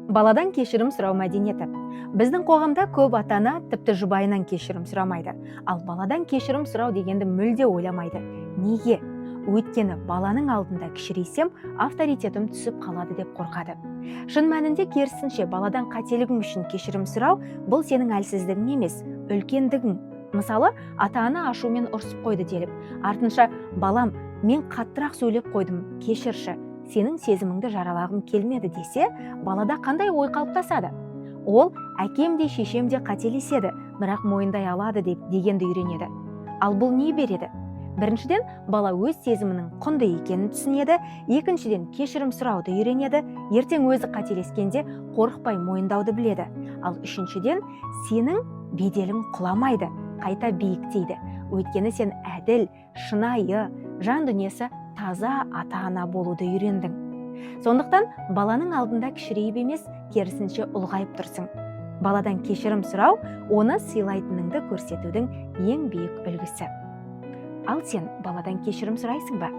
Баладан кешірім сұрау мәдениеті. Біздің қоғамда көп ата-ана тіпті жұбайынан кешірім сұрамайды. Ал баладан кешірім сұрау дегенді мүлде ойламайды. Неге? Өйткені баланың алдында кішірейсем, авторитетім түсіп қалады деп қорқады. Шын мәнінде керісінше, баладан қателігің үшін кешірім сұрау бұл сенің әлсіздігің емес, үлкендігің. Мысалы, ата-ана ашумен ұрсып қойды делік. Артынша, балам, мен қаттырақ сөйлеп қойдым, кешірші. Сенің сезіміңді жаралағым келмеді десе, балада қандай ой қалыптасады? Ол әкем де шешем де қателеседі, бірақ мойындай алады дегенді үйренеді. Ал бұл не береді? Біріншіден, бала өз сезімінің құнды екенін түсінеді, екіншіден, кешірім сұрауды үйренеді, ертең өзі қателескенде қорықпай мойындауды біледі. Ал үшіншіден, сенің беделің құламайды, қайта биіктейді. Өйткені сен әділ, шынайы, жан дүниесі таза ата-ана болуды үйрендің. Сондықтан баланың алдында кішірейіп емес, керісінше ұлғайып тұрсың. Баладан кешірім сұрау, оны сыйлайтыныңды көрсетудің ең биік үлгісі. Ал сен баладан кешірім сұрайсың ба?